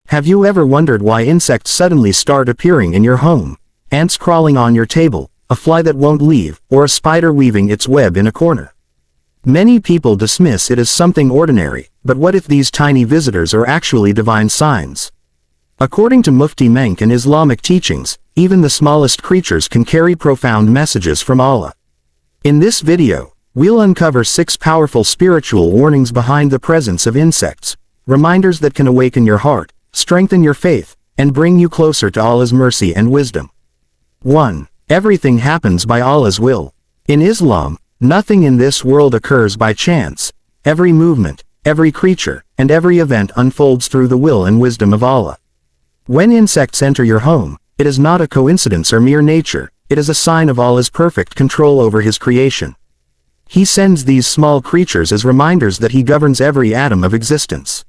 Have you ever wondered why insects suddenly start appearing in your home? Ants crawling on your table, a fly that won't leave, or a spider weaving its web in a corner? Many people dismiss it as something ordinary, but what if these tiny visitors are actually divine signs? According to Mufti Menk and Islamic teachings, even the smallest creatures can carry profound messages from Allah. In this video, we'll uncover 6 powerful spiritual warnings behind the presence of insects, reminders that can awaken your heart, strengthen your faith, and bring you closer to Allah's mercy and wisdom. 1. Everything happens by Allah's will. In Islam, nothing in this world occurs by chance. Every movement, every creature, and every event unfolds through the will and wisdom of Allah. When insects enter your home, it is not a coincidence or mere nature, it is a sign of Allah's perfect control over His creation. He sends these small creatures as reminders that He governs every atom of existence.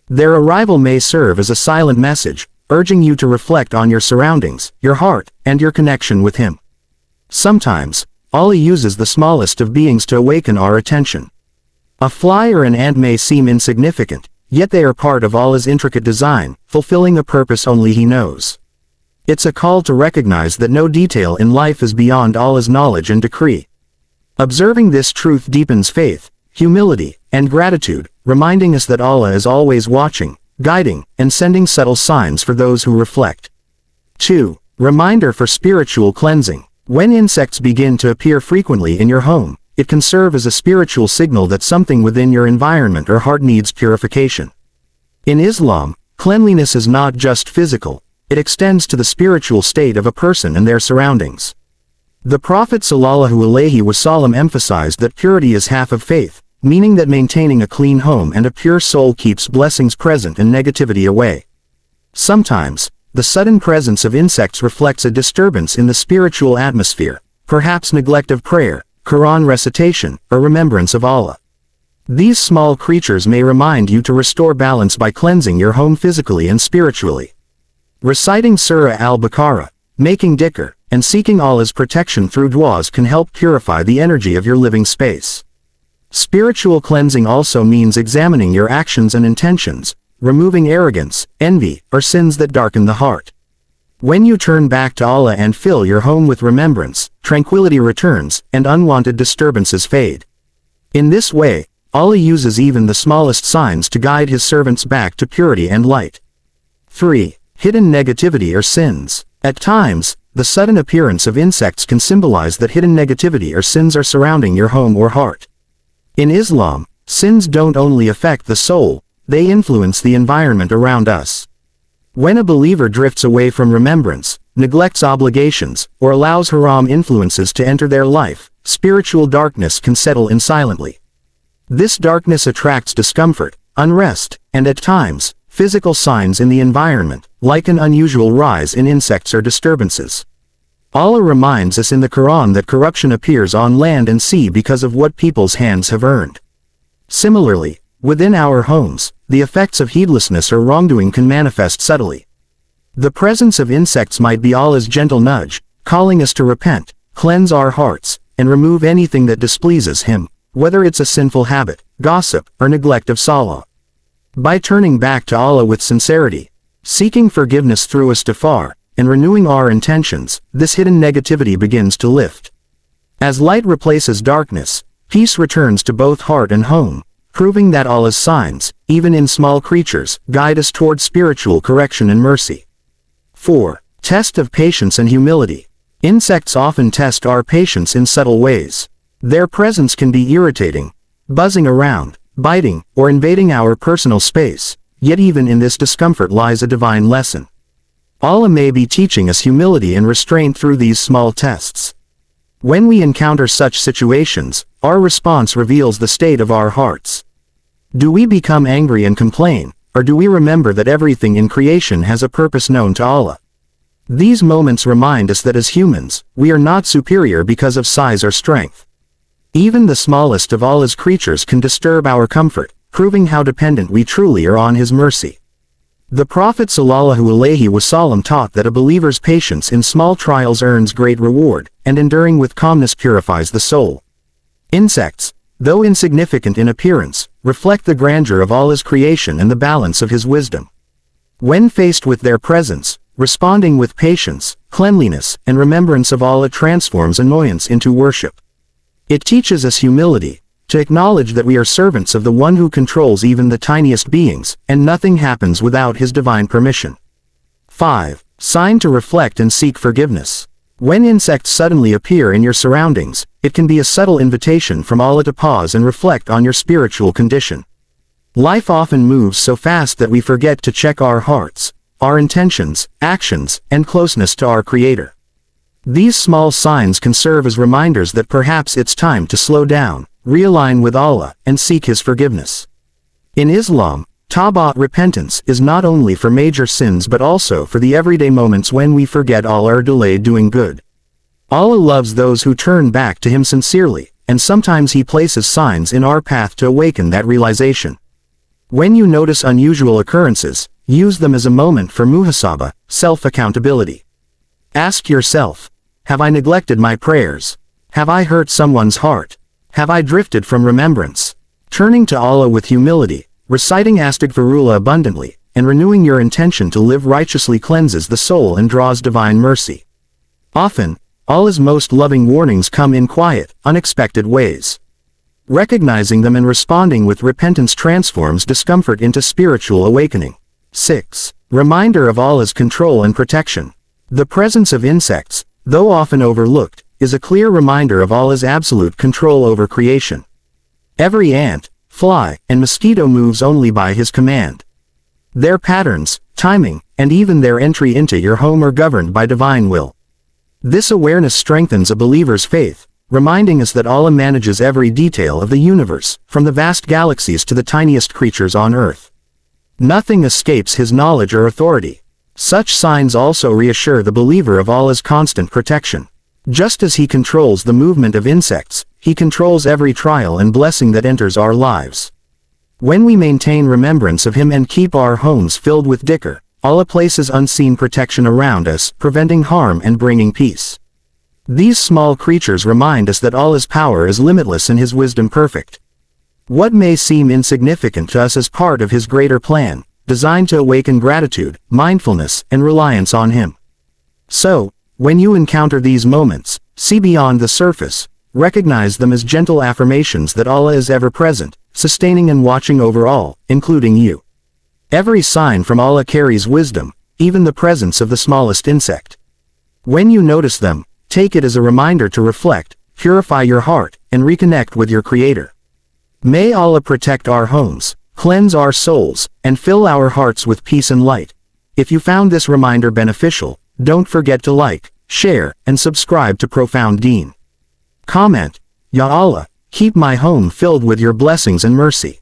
Their arrival may serve as a silent message, urging you to reflect on your surroundings, your heart, and your connection with Him. Sometimes, Allah uses the smallest of beings to awaken our attention. A fly or an ant may seem insignificant, yet they are part of Allah's intricate design, fulfilling a purpose only He knows. It's a call to recognize that no detail in life is beyond Allah's knowledge and decree. Observing this truth deepens faith, humility, and gratitude, reminding us that Allah is always watching, guiding, and sending subtle signs for those who reflect. 2. Reminder for spiritual cleansing. When insects begin to appear frequently in your home, it can serve as a spiritual signal that something within your environment or heart needs purification. In Islam, cleanliness is not just physical, it extends to the spiritual state of a person and their surroundings. The Prophet ﷺ emphasized that purity is half of faith, meaning that maintaining a clean home and a pure soul keeps blessings present and negativity away. Sometimes, the sudden presence of insects reflects a disturbance in the spiritual atmosphere, perhaps neglect of prayer, Quran recitation, or remembrance of Allah. These small creatures may remind you to restore balance by cleansing your home physically and spiritually. Reciting Surah Al-Baqarah, making dhikr, and seeking Allah's protection through du'as can help purify the energy of your living space. Spiritual cleansing also means examining your actions and intentions, removing arrogance, envy, or sins that darken the heart. When you turn back to Allah and fill your home with remembrance, tranquility returns, and unwanted disturbances fade. In this way, Allah uses even the smallest signs to guide His servants back to purity and light. 3. Hidden negativity or sins. At times, the sudden appearance of insects can symbolize that hidden negativity or sins are surrounding your home or heart. In Islam, sins don't only affect the soul, they influence the environment around us. When a believer drifts away from remembrance, neglects obligations, or allows haram influences to enter their life, spiritual darkness can settle in silently. This darkness attracts discomfort, unrest, and at times, physical signs in the environment, like an unusual rise in insects or disturbances. Allah reminds us in the Quran that corruption appears on land and sea because of what people's hands have earned. Similarly, within our homes, the effects of heedlessness or wrongdoing can manifest subtly. The presence of insects might be Allah's gentle nudge, calling us to repent, cleanse our hearts, and remove anything that displeases Him, whether it's a sinful habit, gossip, or neglect of salah. By turning back to Allah with sincerity, seeking forgiveness through istighfar, and renewing our intentions, this hidden negativity begins to lift. As light replaces darkness, peace returns to both heart and home, proving that Allah's signs, even in small creatures, guide us toward spiritual correction and mercy. 4. Test of patience and humility. Insects often test our patience in subtle ways. Their presence can be irritating, buzzing around, biting, or invading our personal space, yet even in this discomfort lies a divine lesson. Allah may be teaching us humility and restraint through these small tests. When we encounter such situations, our response reveals the state of our hearts. Do we become angry and complain, or do we remember that everything in creation has a purpose known to Allah? These moments remind us that as humans, we are not superior because of size or strength. Even the smallest of Allah's creatures can disturb our comfort, proving how dependent we truly are on His mercy. The Prophet ﷺ taught that a believer's patience in small trials earns great reward, and enduring with calmness purifies the soul. Insects, though insignificant in appearance, reflect the grandeur of Allah's creation and the balance of His wisdom. When faced with their presence, responding with patience, cleanliness, and remembrance of Allah transforms annoyance into worship. It teaches us humility, to acknowledge that we are servants of the one who controls even the tiniest beings, and nothing happens without his divine permission. 5. Sign to reflect and seek forgiveness. When insects suddenly appear in your surroundings, it can be a subtle invitation from Allah to pause and reflect on your spiritual condition. Life often moves so fast that we forget to check our hearts, our intentions, actions, and closeness to our Creator. These small signs can serve as reminders that perhaps it's time to slow down, realign with Allah, and seek His forgiveness. In Islam, tawbah, repentance, is not only for major sins but also for the everyday moments when we forget Allah or delay doing good. Allah loves those who turn back to Him sincerely, and sometimes He places signs in our path to awaken that realization. When you notice unusual occurrences, use them as a moment for muhasabah, self-accountability. Ask yourself, have I neglected my prayers? Have I hurt someone's heart? Have I drifted from remembrance? Turning to Allah with humility, reciting astaghfirullah abundantly, and renewing your intention to live righteously cleanses the soul and draws divine mercy. Often, Allah's most loving warnings come in quiet, unexpected ways. Recognizing them and responding with repentance transforms discomfort into spiritual awakening. 6. Reminder of Allah's control and protection. The presence of insects, though often overlooked, is a clear reminder of Allah's absolute control over creation. Every ant, fly, and mosquito moves only by His command. Their patterns, timing, and even their entry into your home are governed by divine will. This awareness strengthens a believer's faith, reminding us that Allah manages every detail of the universe, from the vast galaxies to the tiniest creatures on earth. Nothing escapes His knowledge or authority. Such signs also reassure the believer of Allah's constant protection. Just as He controls the movement of insects, He controls every trial and blessing that enters our lives. When we maintain remembrance of Him and keep our homes filled with dhikr, Allah places unseen protection around us, preventing harm and bringing peace. These small creatures remind us that Allah's power is limitless and His wisdom perfect. What may seem insignificant to us is part of His greater plan, designed to awaken gratitude, mindfulness, and reliance on Him. So, when you encounter these moments, see beyond the surface, recognize them as gentle affirmations that Allah is ever present, sustaining and watching over all, including you. Every sign from Allah carries wisdom, even the presence of the smallest insect. When you notice them, take it as a reminder to reflect, purify your heart, and reconnect with your Creator. May Allah protect our homes, cleanse our souls, and fill our hearts with peace and light. If you found this reminder beneficial, don't forget to like, share, and subscribe to Profound Deen. Comment, Ya Allah, keep my home filled with your blessings and mercy.